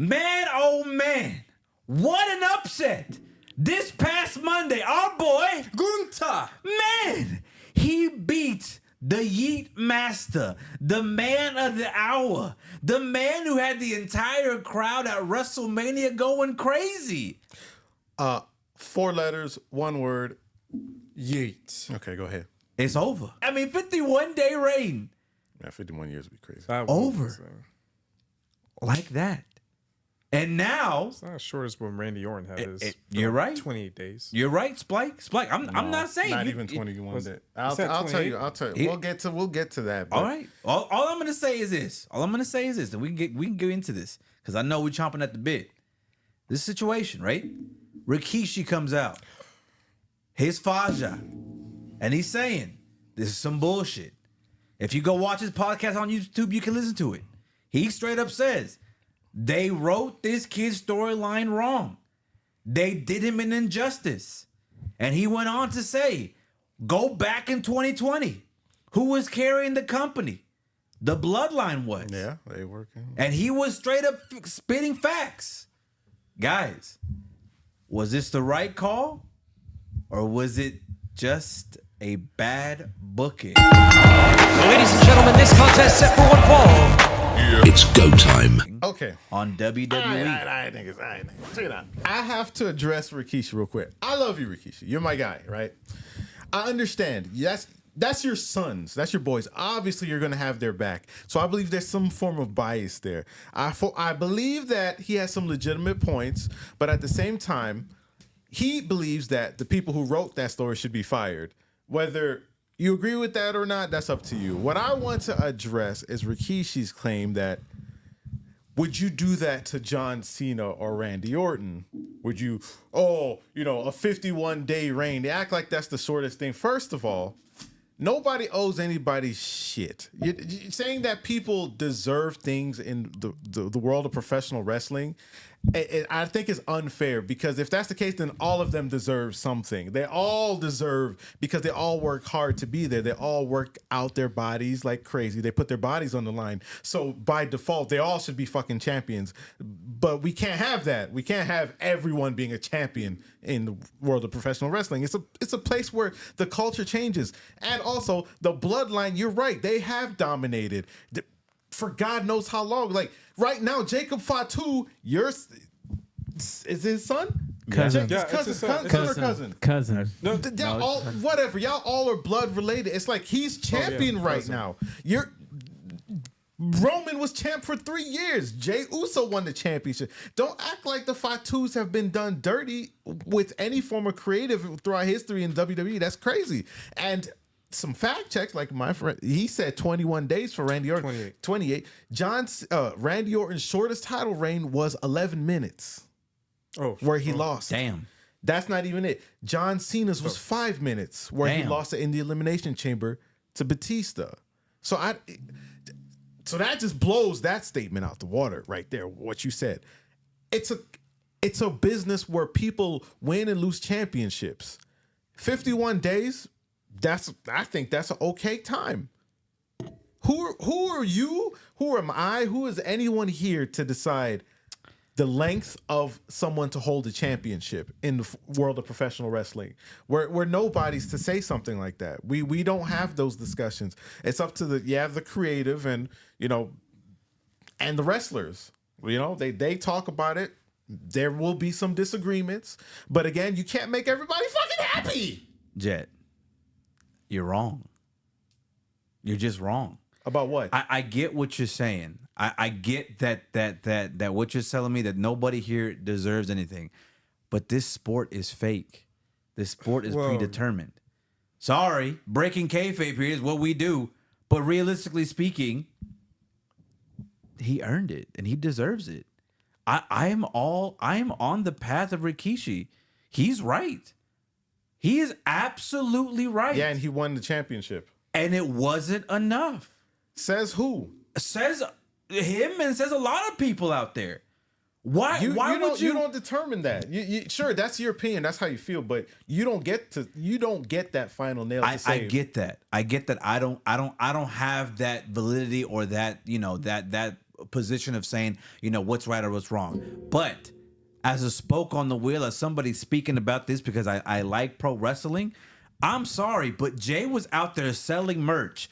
Man, oh man, what an upset. This past Monday, our boy, Gunther. man, he beat the Yeet Master, the man of the hour, the man who had the entire crowd at WrestleMania going crazy. 4 letters, 1 word, yeet. Okay, go ahead. It's over. I mean, 51-day reign. Yeah, 51 years would be crazy. Over. Like that. And now, It's not as short as when Randy Orton had his. you're right. 28 days. You're right, Spike. I'm not saying Not you- even 21 was- days. was that I'll tell you. 28? I'll tell you. We'll get to that. But All right. All I'm gonna say is this. And we can get into this because I know we're chomping at the bit. This situation, right? Rikishi comes out, his Faja, and he's saying this is some bullshit. If you go watch his podcast on YouTube, you can listen to it. He straight up says they wrote this kid's storyline wrong. They did him an injustice. And he went on to say, go back in 2020. Who was carrying the company? The Bloodline was. yeah, they working. And he was straight up spitting facts. Guys, was this the right call? Or was it just a bad booking? Ladies and gentlemen, this contest set for one fall. It's go time. Okay. On WWE. All right, niggas. Check it out. I have to address Rikishi real quick. I love you, Rikishi. You're my guy, right? I understand. That's your sons. That's your boys. Obviously, you're going to have their back. So I believe there's some form of bias there. I believe that he has some legitimate points, but at the same time, he believes that the people who wrote that story should be fired. Whether you agree with that or not, that's up to you. What I want to address is Rikishi's claim that would you do that to John Cena or Randy Orton? Would you, a 51-day reign? They act like that's the shortest thing. First of all, nobody owes anybody shit. You're saying that people deserve things in the world of professional wrestling, I think is unfair, because if that's the case, then all of them deserve something. They all deserve, because they all work hard to be there. They all work out their bodies like crazy. They put their bodies on the line. So by default, they all should be fucking champions. But we can't have that. We can't have everyone being a champion in the world of professional wrestling. It's a place where the culture changes. And also, the bloodline, you're right, they have dominated for God knows how long. Like right now, Jacob Fatu, is his son? Cousin. Yeah, it's his son. Son or cousin? Cousin. Y'all all, whatever. Y'all all are blood related. It's like he's champion right cousin. now. Roman was champ for 3 years. Jey Uso won the championship. Don't act like the Fatus have been done dirty with any form of creative throughout history in WWE. That's crazy. And some fact checks, like my friend, he said 21 days for Randy Orton. 28. Randy Orton's shortest title reign was 11 minutes. Where he lost. Damn. That's not even it. John Cena's was 5 minutes, where he lost it in the Elimination Chamber to Batista. So that just blows that statement out the water right there. What you said. It's a business where people win and lose championships. 51 days. I think that's an okay time. Who are you? Who am I? Who is anyone here to decide the length of someone to hold a championship in the world of professional wrestling? We're nobodies to say something like that. We don't have those discussions. It's up to the creative and and the wrestlers. They talk about it. There will be some disagreements, but again, you can't make everybody fucking happy. Jet, you're wrong. You're just wrong. About what? I get what you're saying. I get that what you're telling me, that nobody here deserves anything. But this sport is fake. This sport is predetermined. Sorry, breaking kayfabe here is what we do. But realistically speaking, he earned it and he deserves it. I am on the path of Rikishi. He's right. He is absolutely right. Yeah, and he won the championship. And it wasn't enough. Says who? Says him and says a lot of people out there. Why You would you don't determine that. You sure, that's your opinion, that's how you feel, but you don't get that final nail to save. I get that. I don't have that validity or that, that position of saying, what's right or what's wrong. But as a spoke on the wheel, as somebody speaking about this because I like pro wrestling, I'm sorry, but Jey was out there selling merch,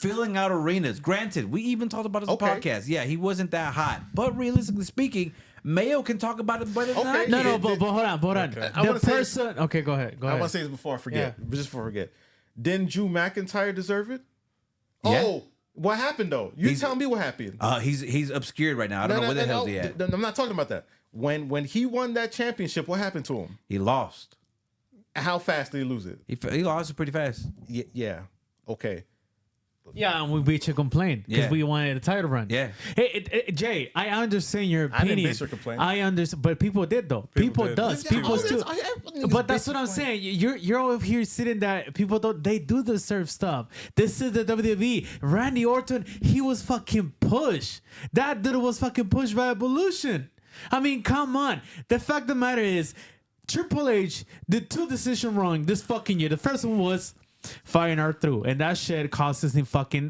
filling out arenas. Granted, we even talked about it on the podcast. Yeah, he wasn't that hot. But realistically speaking, Mayo can talk about it better than I can. No, but hold on. Okay. The person... Okay, go ahead. I want to say this before I forget. Just before I forget. Didn't Drew McIntyre deserve it? Yeah. Oh, what happened, though? You tell me what happened. He's obscured right now. I don't know where the hell he at. I'm not talking about that. When he won that championship, what happened to him? He lost. How fast did he lose it? He lost it pretty fast. Yeah. Okay. Yeah, and we beat your complaint because Yeah. we wanted a title run. Yeah. Hey, Jay, I understand your opinion. I didn't base your complaint. I understand, but people did though. People did. does. People still. But that's what I'm saying. You're over here sitting that people don't. They do deserve stuff. This is the WWE. Randy Orton, he was fucking pushed. That dude was fucking pushed by Evolution. I mean, come on. The fact of the matter is, Triple H did two decisions wrong this fucking year. The first one was firing R-Truth, and that shit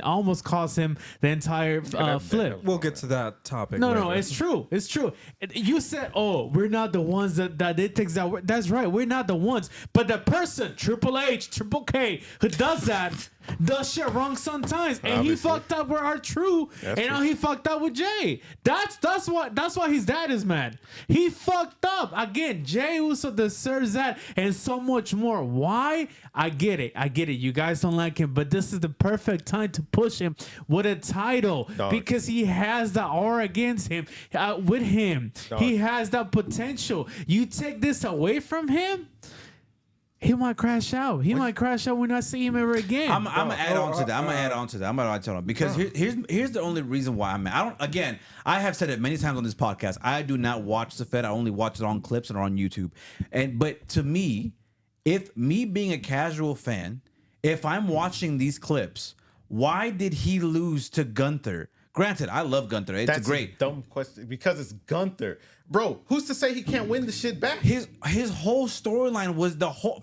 almost cost him the entire flip. We'll get to that topic. No, later. it's true. It's true. You said, "Oh, we're not the ones that did things that were." That's right. We're not the ones. But the person, Triple H, Triple K, who does that, does shit wrong sometimes, and he fucked up with R-Truth, and now he fucked up with Jey. That's why his dad is mad. He fucked up again. Jey Uso deserves that and so much more. Why? I get it. You guys don't like him, but this is the perfect time to push him with a title because he has the aura against him. With him, he has that potential. You take this away from him, he might crash out. He might crash out when I see him ever again. I'm gonna add on to that. I'm gonna add on to that because here's the only reason why I'm mad. I have said it many times on this podcast. I do not watch the Fed. I only watch it on clips and on YouTube. But to me, if me being a casual fan, if I'm watching these clips, why did he lose to Gunther? Granted, I love Gunther. It's That's great. a dumb question because it's Gunther. Bro, who's to say he can't win the shit back? His whole storyline was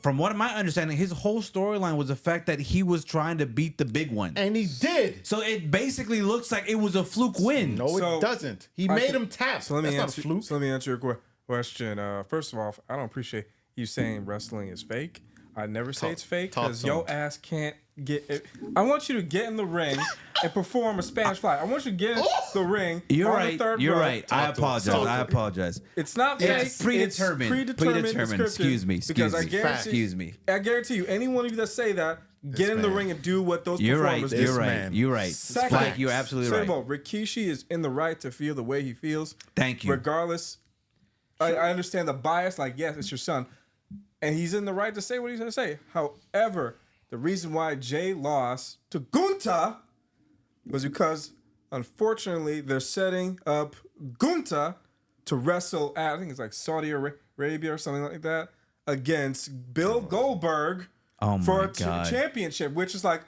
from what my understanding, his whole storyline was the fact that he was trying to beat the big one. And he did. So it basically looks like it was a fluke win. No, it doesn't. He made him tap. So let me That's answer. not a fluke. So let me answer your question. First of all, I don't appreciate you saying wrestling is fake. I never say it's fake because your ass can't get it. I want you to get in the ring and perform a Spanish fly. I want you to get in the ring. You're on right. The third You're row. right. I apologize. It's not fake. It's predetermined. It's Predetermined. scripted. Because I guarantee you, any one of you that say that, get in the ring and do what those performers do. You're right. Spike, you're absolutely right. Second of all, Rikishi is in the right to feel the way he feels. Thank you. Regardless, I understand the bias. Like, yes, it's your son. And he's in the right to say what he's going to say. However, the reason why Jey lost to Gunther was because, unfortunately, they're setting up Gunther to wrestle at, I think it's like Saudi Arabia or something like that, against Bill Goldberg for a championship, which is like,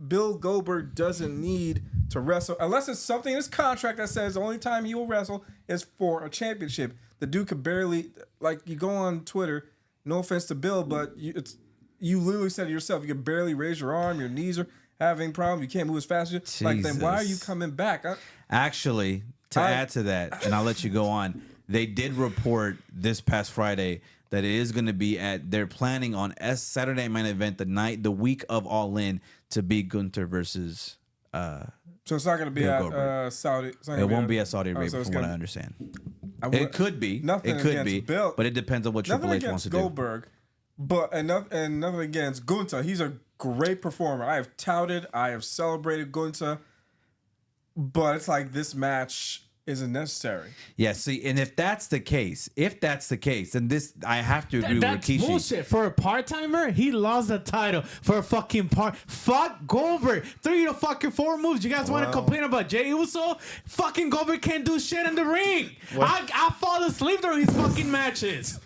Bill Goldberg doesn't need to wrestle unless it's something in his contract that says the only time he will wrestle is for a championship. The dude could barely, like, you go on Twitter. No offense to Bill, but you literally said it yourself. You can barely raise your arm. Your knees are having problems. You can't move as fast as you. Like, then why are you coming back? Actually, to add to that, and I'll let you go on, they did report this past Friday that it is going to be they're planning on Saturday main event, the week of All In, to be Gunther versus so it's not going to be at Saudi. It won't be at Saudi Arabia, from what I understand. It could be. Nothing it could against be. Bill. But it depends on what Triple H wants to Goldberg, do. But and nothing against Gunther. He's a great performer. I have celebrated Gunther. But it's like this match isn't necessary. Yeah, see, and if that's the case, then this I have to agree with Rikishi. That's bullshit. For a part-timer, he lost the title for a fucking part. Fuck Goldberg. 3 to fucking 4 moves. You guys want to complain about Jey Uso? Fucking Goldberg can't do shit in the ring. I fall asleep during his fucking matches.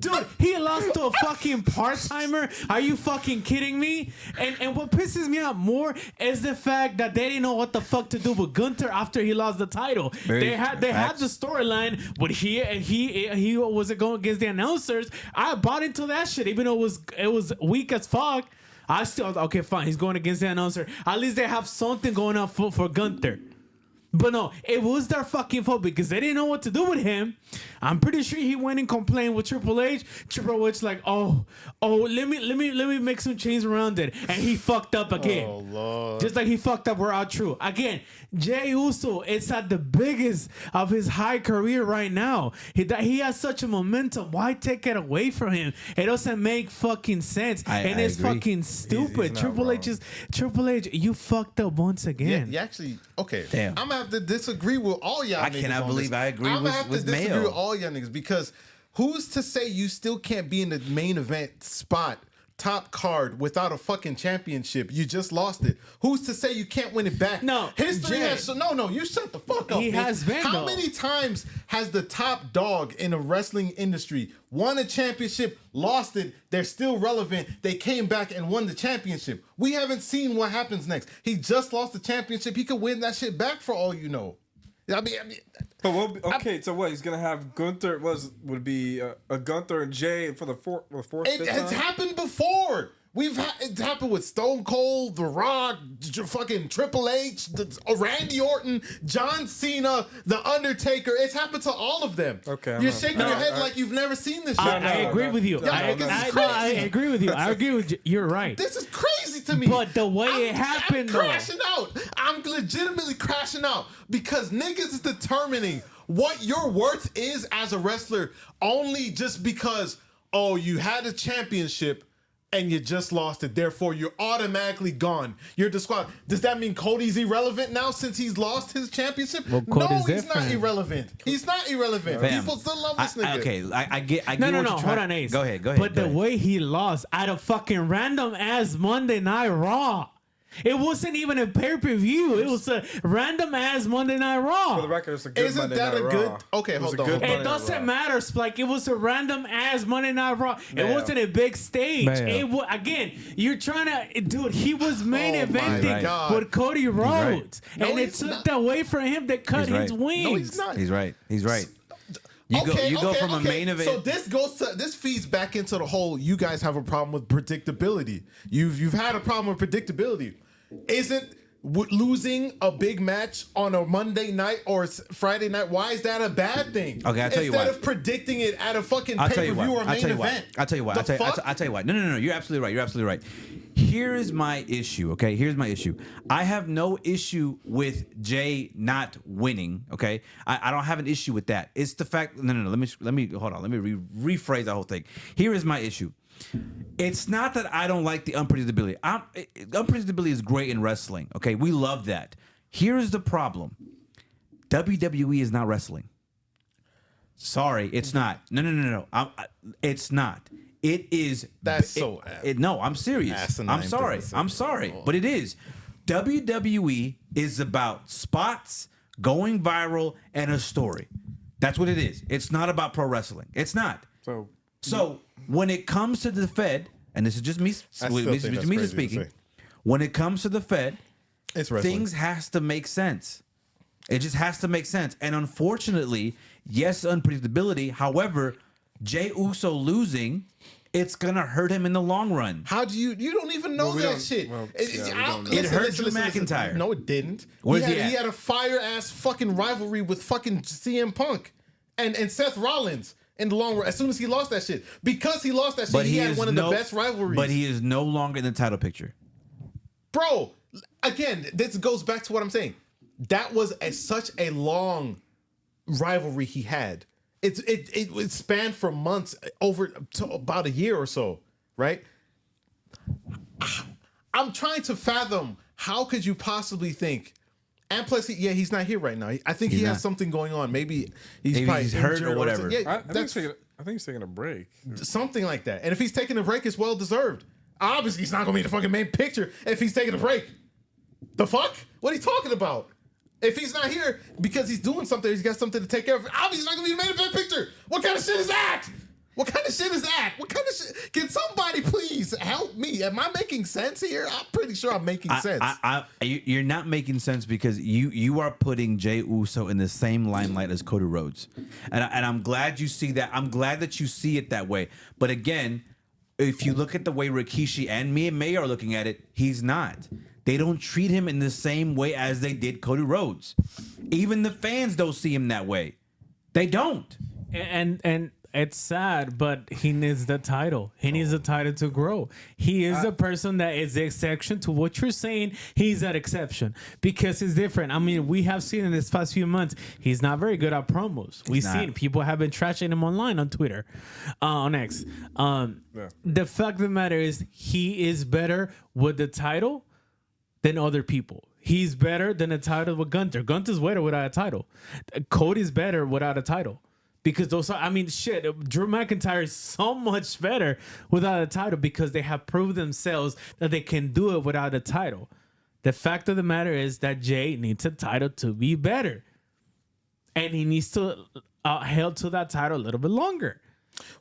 Dude, he lost to a fucking part-timer. Are you fucking kidding me? And what pisses me out more is the fact that they didn't know what the fuck to do with Gunther after he lost the title. They had the storyline, but he was going against the announcers. I bought into that shit, even though it was weak as fuck. I still okay, fine. He's going against the announcer. At least they have something going on for Gunther. But no, it was their fucking fault because they didn't know what to do with him. I'm pretty sure he went and complained with Triple H. Triple H like, let me make some changes around it, and he fucked up again. Oh Lord! Just like he fucked up, we're all true. Again, Jey Uso, it's at the biggest of his high career right now. He has such a momentum. Why take it away from him? It doesn't make fucking sense, and it's agree. fucking stupid. not Triple wrong. Triple H, you fucked up once Yeah, again. you actually okay. Damn. I'm gonna have to disagree with all y'all. I niggas cannot on believe this. I agree I'm gonna have with to disagree Mayo. with all y'all niggas because who's to say you still can't be in the main event spot, top card without a fucking championship? You just lost it. Who's to say you can't win it back? No, history Jay. has no. You shut the fuck up. He bitch. has been, How though. many times has the top dog in a wrestling industry won a championship, lost it? They're still relevant. They came back and won the championship. We haven't seen what happens next. He just lost the championship. He could win that shit back for all you know. I mean, But so what? He's gonna have Gunther. Would be a Gunther and Jay for the fourth. it fifth has time? happened before. It's happened with Stone Cold, The Rock, fucking Triple H, Randy Orton, John Cena, The Undertaker. It's happened to all of them. Okay, You're I'm shaking not- your head I- like you've never seen this shit. I no, agree no, with you. no, no, I no, I agree with you. I agree with you. You're right. This is crazy to me. But the way it happened, I'm though. crashing out. I'm legitimately crashing out because niggas is determining what your worth is as a wrestler only just because, you had a championship and you just lost it. Therefore, you're automatically gone. You're disqualified. Does that mean Cody's irrelevant now since he's lost his championship? Well, No, Cody's he's not different. irrelevant. He's not irrelevant. Fam, People still love this nigga. Okay, I get. I No, get no, what no. you're Hold trying- on, Ace. Go ahead. Go ahead. But go the ahead. way he lost at a fucking random ass Monday Night Raw. It wasn't even a pay-per-view. It was a random ass Monday Night Raw. For the record, it's a good Isn't Monday that Night a good- Raw. okay, It was hold a on, good hold on. Monday It Night doesn't Raw. matter, Spike. It was a random ass Monday Night Raw. It Man. wasn't a big stage. Man. Again, you're trying to, dude. He was main Oh my eventing God. with Cody Rhodes, No, and it he's took not. that away from him. They cut He's his right. wings. No, he's not. He's right. He's right. You go from a main event. So this feeds back into the whole. You guys have a problem with predictability. You've had a problem with predictability. Isn't losing a big match on a Monday night or Friday night? Why is that a bad thing? Okay, I'll tell you Instead why. of predicting it at a fucking I'll pay tell per you view why. or main event. I'll tell you why. The I'll fuck? tell you why. No. You're absolutely right. You're absolutely right. Here is my issue. Okay. Here's my issue. I have no issue with Jay not winning. Okay. I don't have an issue with that. It's the fact. No. Let me hold on. Let me rephrase the whole thing. Here is my issue. It's not that I don't like the unpredictability. Unpredictability is great in wrestling. Okay. We love that. Here's the problem. WWE is not wrestling. Sorry, it's not. No. It's not. It is. That's so No, I'm serious. asinine I'm sorry. thing to say. I'm sorry, but it is. WWE is about spots, going viral, and a story. That's what it is. It's not about pro wrestling. It's not. So when it comes to the Fed, and this is just me, still think that's me crazy to speaking. say. When it comes to the Fed, It's wrestling. things has to make sense. It just has to make sense. And unfortunately, yes, unpredictability. However, Jey Uso losing, it's gonna hurt him in the long run. How do you don't even know Well, we that don't- shit? well, It- yeah, we I- don't know. It hurt Drew McIntyre. No, it didn't. Where's he he at? had a fire ass fucking rivalry with fucking CM Punk and Seth Rollins in the long run. As soon as he lost that shit, because he lost that shit, he had one of the best rivalries. But he is no longer in the title picture. Bro, again, this goes back to what I'm saying. That was such a long rivalry he had. It spanned for months, over to about a year or so, right? I'm trying to fathom how could you possibly think. And plus, he's not here right now. I think he He's has not. something going on. Maybe Maybe probably he's hurt injured or whatever. Yeah, I think that's he's taking a break. something like that. And if he's taking a break, it's well deserved. Obviously, he's not gonna be in the fucking main picture if he's taking a break. The fuck? What are you talking about? If he's not here because he's doing something, he's got something to take care of. Obviously, he's not gonna be in the main event picture. What kind of shit is that? What kind of shit is that? What kind of shit? Can somebody please help me? Am I making sense here? I'm pretty sure I'm making sense. You're not making sense because you are putting Jey Uso in the same limelight as Cody Rhodes, and I'm glad you see that. I'm glad that you see it that way. But again, if you look at the way Rikishi and me and May are looking at it, he's not. They don't treat him in the same way as they did Cody Rhodes. Even the fans don't see him that way. They don't. And it's sad, but he needs the title. He needs the title to grow. He is a person that is the exception to what you're saying. He's that exception because he's different. I mean, we have seen in this past few months, he's not very good at promos. We've seen people have been trashing him online on Twitter, on X. The fact of the matter is, he is better with the title than other people. He's better than a title with Gunther. Gunther's better without a title. Cody's better without a title. Because those are, I mean, shit, Drew McIntyre is so much better without a title because they have proved themselves that they can do it without a title. The fact of the matter is that Jey needs a title to be better. And he needs to hold to that title a little bit longer.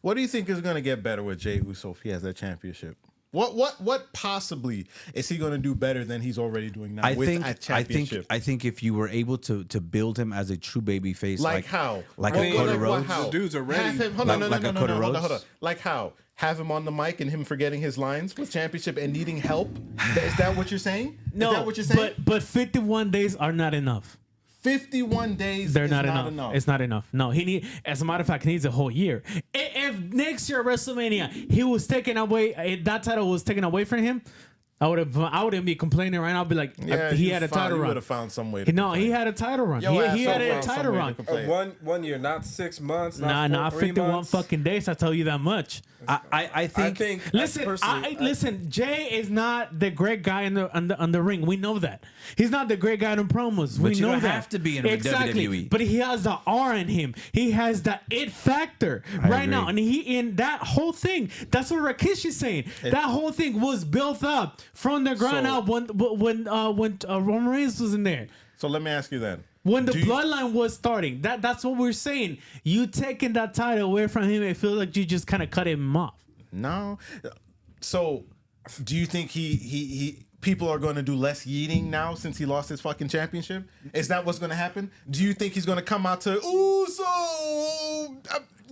What do you think is going to get better with Jey Uso if he has that championship? What possibly is he going to do better than he's already doing now with a championship? I think if you were able to build him as a true baby face, like how? Like a Cody Rhodes. How? The dudes are ready. Hold on. Hold on. Like how? Have him on the mic and him forgetting his lines with championship and needing help? Is that what you're saying? No, is that what you're saying? but 51 days are not enough. 51 days They're is not enough. It's not enough. No, as a matter of fact, he needs a whole year. If next year WrestleMania he was taken away, that title was taken away from him, I wouldn't be complaining right now. I'd be like, he had a title run. You would have found some way to No, he had a title run. He had a title run. One year, not 6 months. Not 51 fucking days. I tell you that much. I think. Listen. Jey is not the great guy on the ring. We know that. He's not the great guy in promos. We know that. Have to be in WWE. But he has the R in him. He has the it factor right now, and he in that whole thing. That's what Rikishi's saying. That whole thing was built up from the ground up when Roman Reigns was in there. So let me ask you then. When the bloodline was starting, that's what we're saying. You taking that title away from him, it feels like you just kind of cut him off. No. So do you think he people are going to do less yeeting now since he lost his fucking championship? Is that what's going to happen? Do you think he's going to come out to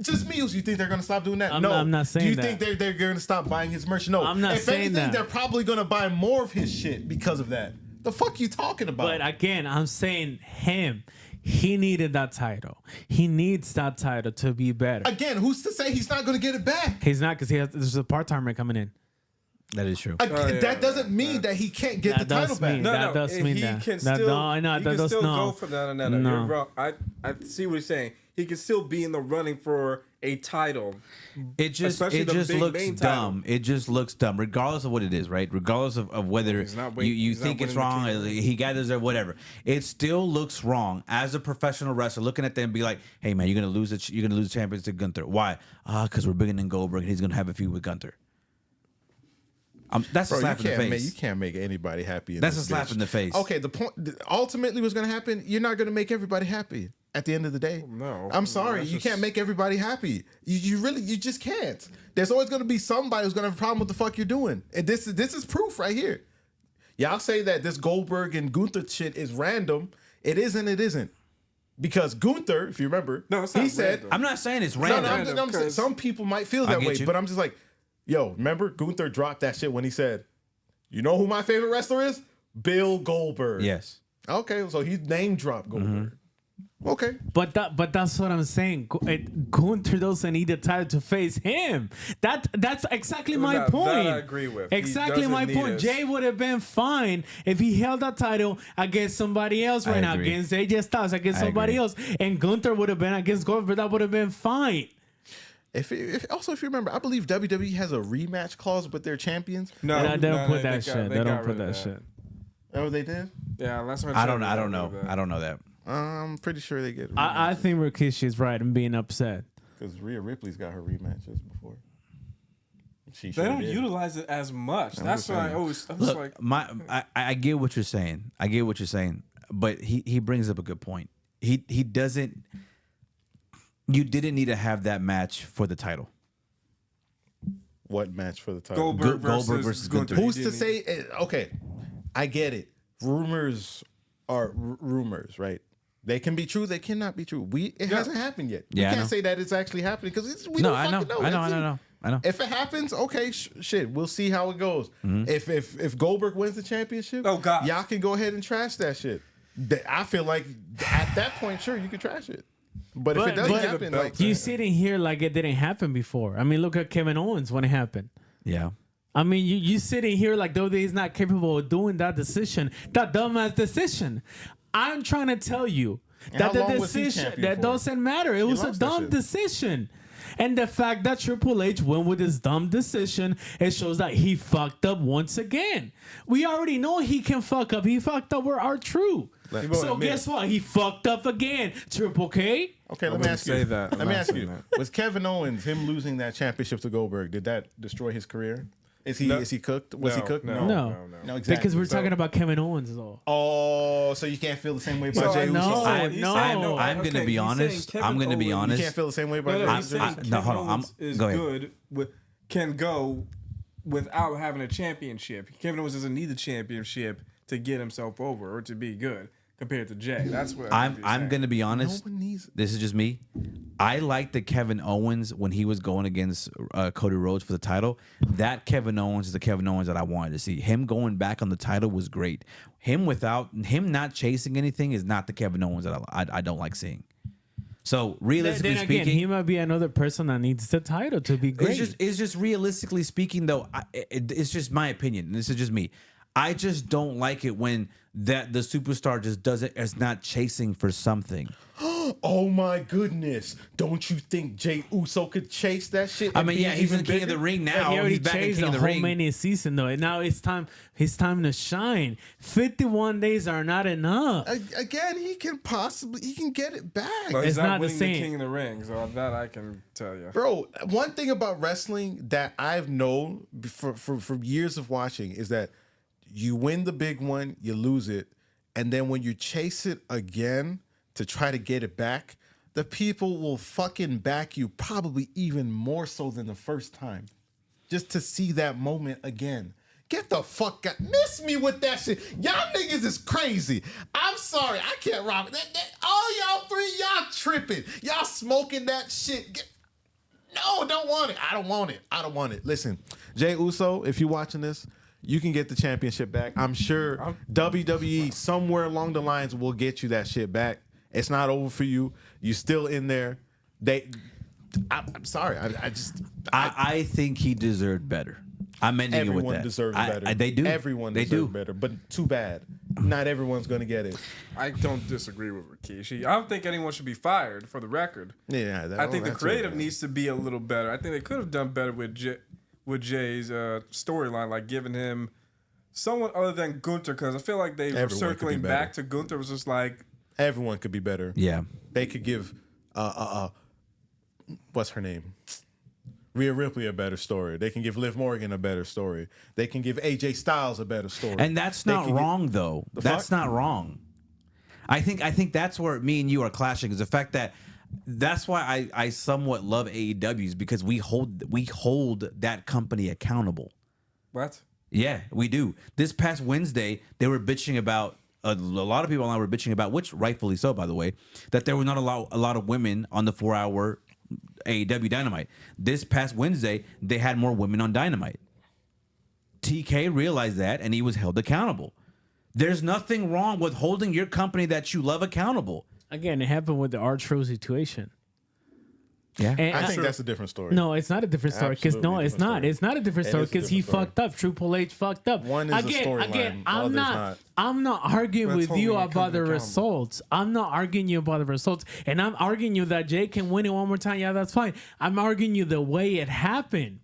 just me? Do you think they're going to stop doing that? No, I'm not saying that. Do you think they're going to stop buying his merch? No, I'm not saying that. They're probably going to buy more of his shit because of that. The fuck you talking about? But again, I'm saying him. He needed that title. He needs that title to be better. Again, who's to say he's not going to get it back? He's not, because there's a part-timer coming in. That is true. That doesn't mean that he can't get the title back. That does mean that. He can still go for that. No. You're wrong. I see what he's saying. He can still be in the running for a title. It just looks dumb. It just looks dumb, regardless of what it is, right? Regardless of whether you think it's wrong, he gathers or whatever. It still looks wrong as a professional wrestler. Looking at them and be like, "Hey man, you're gonna lose the championship to Gunther. Why? Because we're bigger than Goldberg, and he's gonna have a feud with Gunther." That's a slap in the face. You can't make anybody happy. That's a slap in the face. Okay, the point ultimately what's going to happen. You're not going to make everybody happy at the end of the day. No, I'm sorry, you can't make everybody happy. You just can't. There's always going to be somebody who's going to have a problem with the fuck you're doing, and this is proof right here. Y'all say that this Goldberg and Gunther shit is random. It isn't. It isn't. Because Gunther, if you remember, he said, random. "I'm not saying it's random." I'm saying some people might feel that way, but I'm just like. Yo, remember Gunther dropped that shit when he said, "You know who my favorite wrestler is? Bill Goldberg." Yes. Okay, so he name dropped Goldberg. Okay. But that's what I'm saying. Gunther doesn't need the title to face him. That's exactly my point. That I agree with. Exactly my point. Jey would have been fine if he held that title against somebody else right now, against AJ Styles, against somebody else, and Gunther would have been against Goldberg. That would have been fine. If you remember, I believe WWE has a rematch clause with their champions. No, they don't put that shit. They don't put that shit. Oh, they did? Yeah, last time I don't know. I don't know that. I'm pretty sure they get. I think Rikishi is right in being upset because Rhea Ripley's got her rematches before. They don't utilize it as much. That's why I always. I get what you're saying. But he brings up a good point. He doesn't. You didn't need to have that match for the title. What match for the title? Goldberg versus Gunther. Who's to say? Okay, I get it. Rumors are rumors, right? They can be true. They cannot be true. It hasn't happened yet. Yeah, we can't say that it's actually happening because we don't fucking know. I know. I know. If it happens, okay, shit, we'll see how it goes. If Goldberg wins the championship, Oh, God. y'all can go ahead and trash that shit. I feel like at that point, sure, you can trash it. But if it doesn't happen, like You sitting here like it didn't happen before. I mean, look at Kevin Owens when it happened. Yeah. I mean, you sitting here like though he's not capable of doing that decision, that dumbass decision. I'm trying to tell you that the how long was he decision champion that for? doesn't matter. It was a lost that dumb shit. decision. And the fact that Triple H went with his dumb decision, it shows that he fucked up once again. We already know he can fuck up. He fucked up with R-Truth. So guess what? He fucked up again. Triple K. okay, let me ask you. say that. Let I'm me not ask saying you. that. Was Kevin Owens him losing that championship to Goldberg? Did that destroy his career? Is he cooked? Was he cooked? No. exactly. Because we're talking about Kevin Owens though. Oh, so you can't feel the same way about Jey Uso? no. I'm going to be honest. I'm going to be You honest. can't feel the same way about No, Jey he's Uso? saying no, Kevin hold on, Owens is go ahead. good, can go without having a championship. Kevin Owens doesn't need the championship to get himself over or to be good compared to Jey. That's what I'm going to be honest. No one needs- This is just me. I like the Kevin Owens when he was going against Cody Rhodes for the title. That Kevin Owens is the Kevin Owens that I wanted to see. Him going back on the title was great. Him not chasing anything is not the Kevin Owens that I don't like seeing. So realistically Then again, speaking, he might be another person that needs the title to be great. it's just realistically speaking though. It's just my opinion. This is just me. I just don't like it when that the superstar just is not chasing for something. Oh my goodness! Don't you think Jey Uso could chase that shit? I and mean, be yeah, he's even in King of bigger? the Ring He now. already He's back in chased King the of the whole Ring. mania season though, and now it's time. His time to shine. 51 days are not enough. Again, he can get it back. But he's It's not the winning same. King of the Ring, so that I can tell you. Bro, one thing about wrestling that I've known for years of watching is that you win the big one, you lose it, and then when you chase it again to try to get it back, the people will fucking back you probably even more so than the first time. Just to see that moment again. Get the fuck out. Miss me with that shit. Y'all niggas is crazy. I'm sorry. I can't rock that. All y'all three, y'all tripping. Y'all smoking that shit. No, don't want it. I don't want it. I don't want it. Listen, Jey Uso, if you're watching this, you can get the championship back. I'm sure WWE somewhere along the lines will get you that shit back. It's not over for you. You still in there. I'm sorry. I think he deserved better. I'm ending it with Everyone that. deserves better. They do. Everyone they deserves do. better. But too bad. Not everyone's going to get it. I don't disagree with Rikishi. I don't think anyone should be fired, for the record. Yeah, I think the creative needs to be a little better. I think they could have done better with Jay's storyline, like giving him someone other than Gunther, because I feel like they were Everyone could be circling better. back to Gunther. It was just like, Everyone could be better. Yeah. They could give what's her name? Rhea Ripley a better story. They can give Liv Morgan a better story. They can give AJ Styles a better story. And that's They not can wrong, though. That's fuck? not wrong. I think that's where me and you are clashing, is the fact that that's why I somewhat love AEWs, because we hold that company accountable. what? Yeah, we do. This past Wednesday, they were bitching about a lot of people online were bitching about, which rightfully so, by the way, that there were not a lot of women on the 4-hour AEW Dynamite. This past Wednesday, they had more women on Dynamite. TK realized that, and he was held accountable. There's nothing wrong with holding your company that you love accountable. Again, it happened with the R-Truth situation. Yeah. And I think that's a different story. No, it's not a different story. Because Absolutely it's different not. story. It's not a different It story is a because he different story. fucked up. Triple H fucked up. One is a storyline, Again, the other's not. I'm not arguing That's with you holding a about company the accountable. results. I'm not arguing you about the results, and I'm arguing you that Jay can win it one more time. Yeah, that's fine. I'm arguing you the way it happened.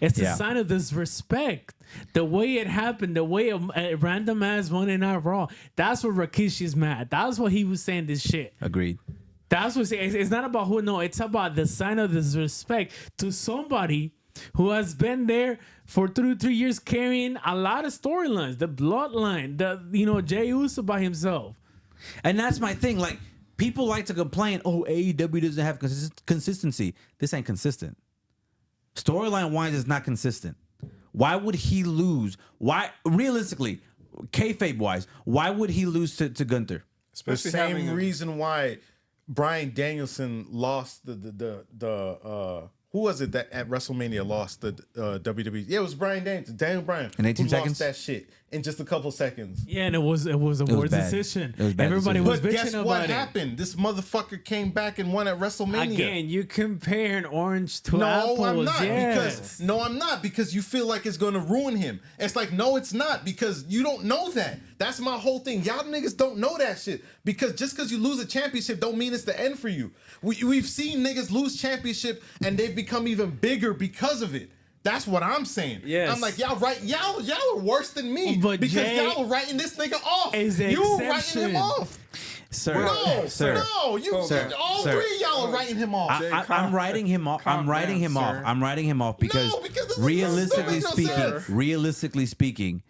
It's a sign of disrespect. The way it happened, the way a random ass Monday Night Raw. That's what Rikishi's mad. That's what he was saying. This shit. Agreed. That's what it's not about who. No, it's about the sign of disrespect to somebody who has been there for 3 years, carrying a lot of storylines, the bloodline, Jey Uso by himself. And that's my thing. Like, people like to complain, oh, AEW doesn't have consistency. This ain't consistent. Storyline wise, is not consistent. Why would he lose? Why, realistically, kayfabe wise, why would he lose to Gunther? The Especially same reason why Bryan Danielson lost the who was it that at WrestleMania lost the WWE? Yeah, it was Bryan Daniel Bryan. In 18 who seconds? Lost that shit in just a couple seconds. Yeah, and it was a worse bad. decision. It was bad Everybody decision. was But bitching guess about what it. happened? This motherfucker came back and won at WrestleMania. Again, you compare an orange to No, apples. I'm not Yes. I'm not because you feel like it's gonna ruin him. It's like, no, it's not because you don't know that. That's my whole thing. Y'all niggas don't know that shit because just because you lose a championship don't mean it's the end for you. We've seen niggas lose championship and they've become even bigger because of it. That's what I'm saying. Yes. I'm like, y'all are worse than me But because Jay y'all are writing this nigga off. is the You were exception. writing him off. Sir, No, sir. no, you Sir, all sir. three of y'all are writing him off. I'm writing him off. I'm calm writing down, him off. sir. I'm writing him off because, No, because this is realistically no speaking, sense. realistically speaking,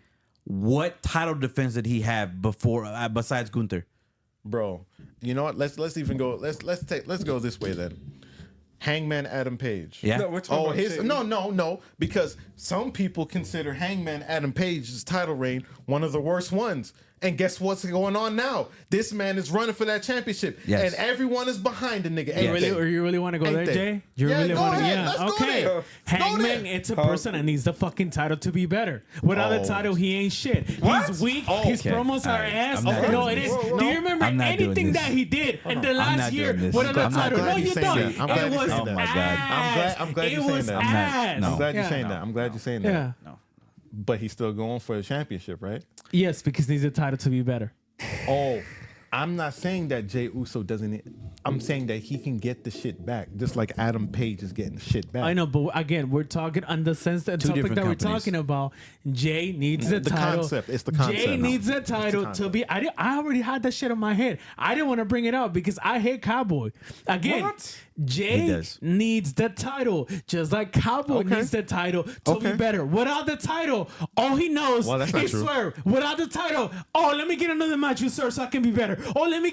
what title defense did he have before besides Gunther? Bro, you know what? Let's even go. Let's go this way then. Hangman Adam Page. Yeah. No, we're talking Oh, about his Jey. no, because some people consider Hangman Adam Page's title reign one of the worst ones. And guess what's going on now? This man is running for that championship, Yes. and everyone is behind the nigga. Yes. Ain't they? Or you really want to go Ain't there, they? Jay? You Yeah, really go want to? ahead. Yeah. Let's go Okay. there. Let's go Hangman, there. it's a person that needs the fucking title to be better. Without the Oh. title, he ain't shit. What? He's weak. Oh, His okay. promos are All right. ass. I'm not No, doing it is. this. Do you remember I'm not doing anything this. that he did in the I'm last not year doing this. without the I'm not title? glad No, you're you saying don't. that. I'm glad It you're was saying that. Oh my God. I'm glad It you're saying was that. ass. No. I'm glad you're Yeah. saying that. I'm glad you're saying that. Yeah. No. But he's still going for the championship, right? Yes, because he needs a title to be better. Oh, I'm not saying that Jey Uso doesn't. I'm saying that he can get the shit back, just like Adam Page is getting the shit back. I know, but again, we're talking on the sense that Two topic different that we're companies. talking about. Jay needs the title. Concept. It's the concept Jay now. needs a title to concept. be. I already had that shit in my head. I didn't want to bring it up because I hate Cowboy. Again, What? Jay He does. needs the title, just like Cowboy Okay. needs the title to be Okay. better. Without the title, all he knows Well, that's not is true. swerve. Without the title, let me get another match with Sir so I can be better. Let me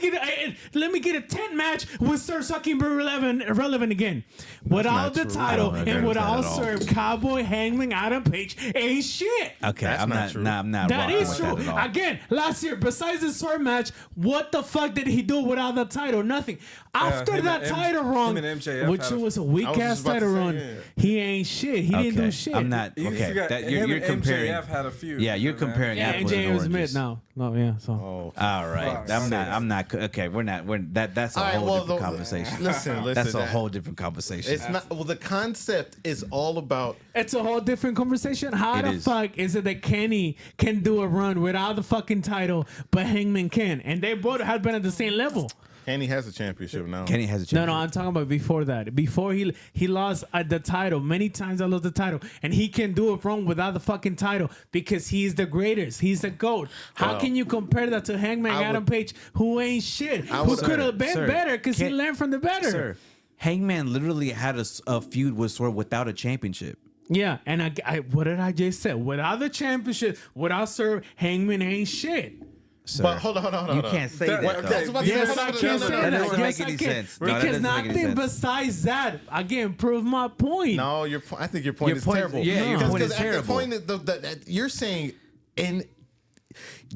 get a 10 match with Sir so I can be relevant again. Without the true. title I don't agree and with that without at all. Swerve, Cowboy, Hangman, Adam Page ain't shit. Okay, That's I'm not not. true. Nah, I'm not. That rocking is with true. that at all. Again, last year, besides the Swerve match, what the fuck did he do without the title? Nothing. After him that and title him run, and MJF which had a- was a weak I was ass just about to title say, run, yeah. he ain't shit. He didn't do shit. I'm not. You Okay, forgot that, him you're and comparing. MJF had a feud. Yeah, you're man. comparing Yeah, apples AJ and was mid oranges. now. No, yeah. So Oh. All right, Fuck, I'm not. say I'm not. Okay, we're not. That's a All right, whole well, different the- conversation. Listen. That's a that- whole different conversation. It's not. Well, the concept is all about. it's a whole different conversation. How It the is. fuck is it that Kenny can do a run without the fucking title, but Hangman can? And they both have been at the same level. Kenny has a championship now. Kenny has a No, championship. I'm talking about before that. Before he lost the title. Many times I lost the title. And he can do it wrong without the fucking title because he's the greatest. He's the GOAT. How Well, can you compare that to Hangman I Adam would- Page, who ain't shit? Who would- could have been Sir, better because he can't- learned from the better. Sir, Hangman literally had a feud with Swerve without a championship. Yeah, and I what did I just say? Without the championship, without Sir, Hangman ain't shit. Sir. But hold on. You can't say That- that. okay, though. That's what- Yes, hold on, I no, can no, say no, that that. doesn't Yes, make I any can. sense. No, that Because doesn't make any nothing sense. besides that, again, prove my point. No, I think your point Your is point- terrible. yeah, your Because- point is because at the terrible. point that you're saying, in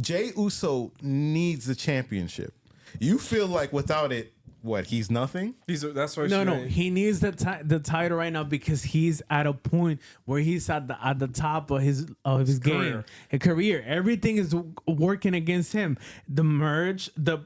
Jey Uso needs the championship. You feel like without it, what? He's nothing. That's why. No. He needs the title right now because he's at a point where he's at the top of his game, career. his career. Everything is working against him. The merge, the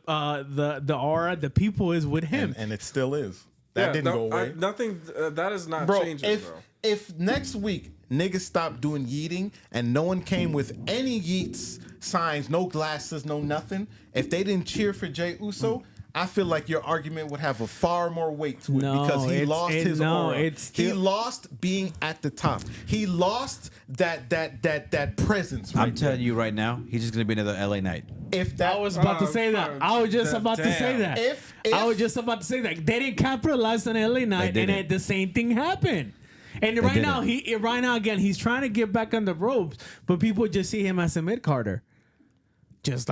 aura, the people is with him. And it still is. That didn't go away. Nothing. That is not Bro, changing, bro. if next week niggas stopped doing yeeting and no one came with any yeets signs, no glasses, no nothing, if they didn't cheer for Jey Uso, I feel like your argument would have a far more weight to it No, because he it's- lost it- his no, aura. it's He still- lost being at the top. He lost that presence. Right I'm telling you right now, he's just gonna be another LA Knight. if that I was about to say that. I was just about to say that. If- I was just about to say that they didn't capitalize on LA Night, They and didn't. the same thing happened. And right now, again, he's trying to get back on the ropes, but people just see him as a mid carder. Just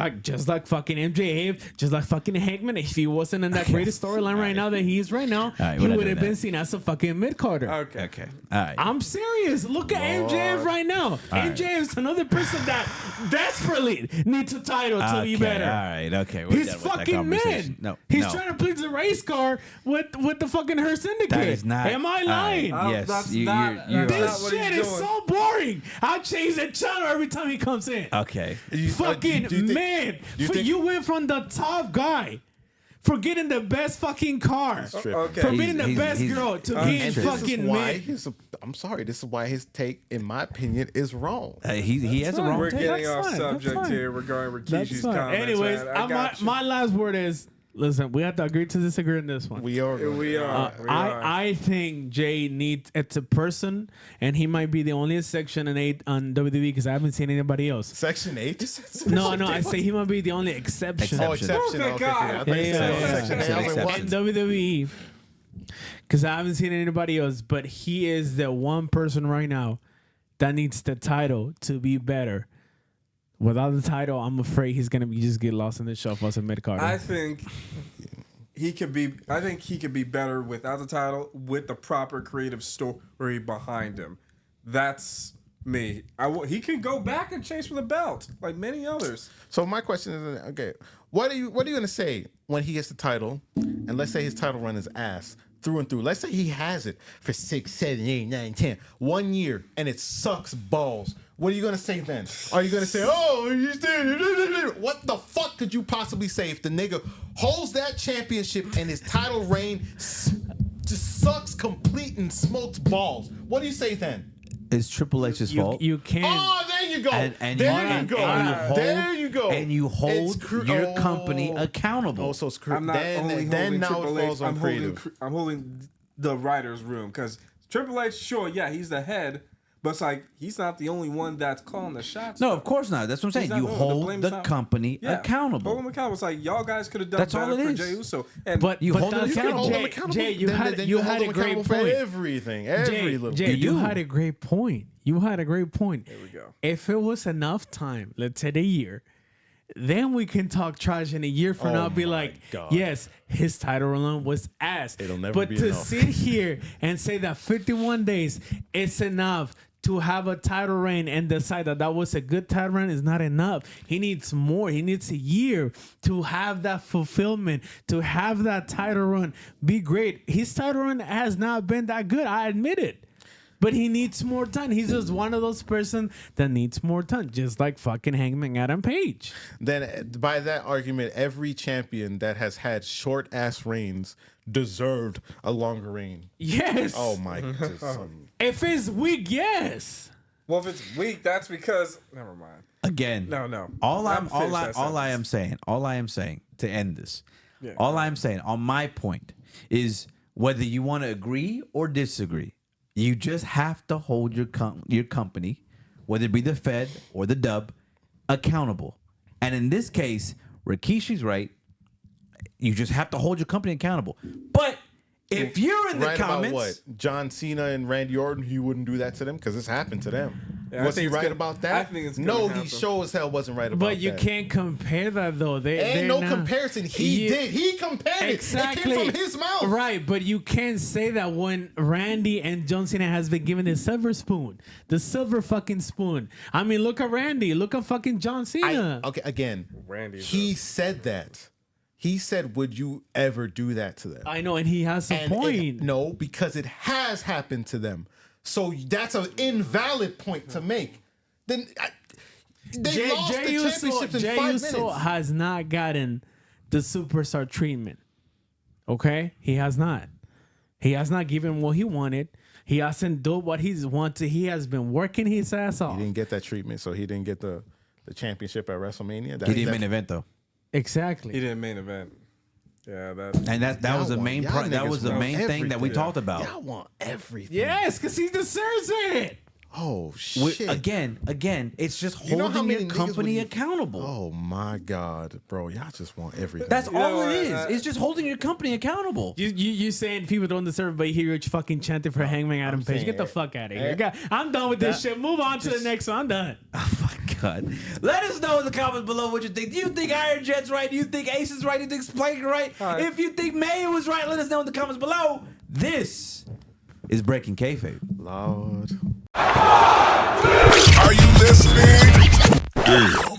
like fucking MJF, just like fucking Hangman. If he wasn't in that greatest storyline right now that he is right now, right, he we're not would have doing been that. seen as a fucking mid-carder. Okay. All right. I'm serious. Look at MJF right now. MJF is another person that desperately needs a title to be better. All right. Okay. We're He's done with that fucking conversation. mad. No. He's no. trying to please the race car with the fucking her syndicate. That is not. Am I all lying? right, Yes. That's you, not- you, you that's are. not what This shit he's is doing. so boring. I change the channel every time he comes in. Okay. Fucking man. You went from the top guy for getting the best fucking car. Okay. For being the He's- best he's- girl to And being this is fucking why man. I'm sorry. This is why his take, in my opinion, is wrong. He has a fine. wrong We're take. getting That's off fine, that's subject fine. here regarding That's Rikishi's fine. comments. Anyways, man. I got you. my last word is, listen, we have to agree to disagree on this one. We are. We are. I think Jay needs it's a person, and he might be the only Section 8 on WWE because I haven't seen anybody else. Section 8? No, I say he might be the only exception. Oh, exception. Okay, Okay, God. I thought you said section. I was like, what? In WWE, because I haven't seen anybody else, but he is the one person right now that needs the title to be better. Without the title, I'm afraid he's gonna just get lost in the shuffle as a mid carder. I think he could be. I think he could be better without the title with the proper creative story behind him. That's me. He can go back and chase for the belt like many others. So my question is, okay, what are you gonna say when he gets the title, and let's say his title run is ass through and through. Let's say he has it for 6, 7, 8, 9, 10, 1 year, and it sucks balls. What are you gonna say then? Are you gonna say, "Oh, you did"? What the fuck could you possibly say if the nigga holds that championship and his title reign just sucks complete and smokes balls? What do you say then? It's Triple H's fault. You can't. Oh, there you go. And there you go. There you go. And you hold your company accountable. Oh, so screw. I'm not only Then holding now Triple it H. falls on creative. I'm holding the writer's room because Triple H, sure, yeah, he's the head, but it's like he's not the only one that's calling the shots. No, of course not. That's what I'm He's saying. not You the one. hold blame's the not- company Yeah, accountable. Hold him accountable. It's like y'all guys could have done That's all better it for is. Jey Uso. And But You hold him that's accountable. Hold him Jay, accountable. Jay, you Then had you a hold him great accountable for point. everything. Every little. Jay, you do. had a great point. You had a great point. There we go. If it was enough time, let's say a year, then we can talk trash in a year from now. Be my like, God. yes, his title run was ass. It'll never but be to enough. sit here and say that 51 days it's enough to have a title reign and decide that that was a good title reign is not enough. He needs more. He needs a year to have that fulfillment, to have that title run be great. His title run has not been that good. I admit it. But he needs more time. He's just one of those person that needs more time, just like fucking Hangman Adam Page. Then by that argument, every champion that has had short ass reigns deserved a longer reign. Yes. Oh my goodness. If it's weak, yes. well, if it's weak, that's because never mind. Again, No. All I finished am saying to end this, all I am saying on my point is whether you want to agree or disagree, you just have to hold your company, whether it be the Fed or the Dub, accountable. And in this case, Rikishi's right. You just have to hold your company accountable. But if you're in the Right comments, about what? John Cena and Randy Orton, he wouldn't do that to them because this happened to them. Yeah, I was think he it's right gonna- about that? I think it's gonna no, happen. he sure as hell wasn't right about that. But you can't compare that though. Ain't no comparison. He did. He compared Exactly. it. It came from his mouth. Right, but you can't say that when Randy and John Cena has been given the silver spoon. The silver fucking spoon. I mean, look at Randy. Look at fucking John Cena. Okay, again, Randy's he said that. He said, would you ever do that to them? I know, and he has a And point. no, because it has happened to them. So that's an invalid point to make. Then they lost the championships in 5 minutes. Uso has not gotten the superstar treatment. Okay? He has not. He has not given what he wanted. He hasn't done what he's wanted. He has been working his ass off. He didn't get that treatment, so he didn't get the championship at WrestleMania. he didn't main event though. Exactly. He didn't main event. Yeah, And that was the main that was the main thing that we talked about. Y'all want everything. Yes, because he deserves it. Oh shit. Again, it's just You know how holding many your niggas company would you- accountable. Oh my God, bro. Y'all just want everything. That's all know, it is. I- It's just holding your company accountable. You saying people don't deserve, but here you're fucking chanting for Hangman Adam Page. saying Get the it. fuck out of here. I'm done with this shit. Move on to the next one. I'm done. Oh, fuck. God. Let us know in the comments below what you think. Do you think Iron Jet's right? Do you think Ace is right? Do you think Spike is right? right. If you think May was right, let us know in the comments below. This is Breaking Kayfabe. Lord. Are you listening? Damn.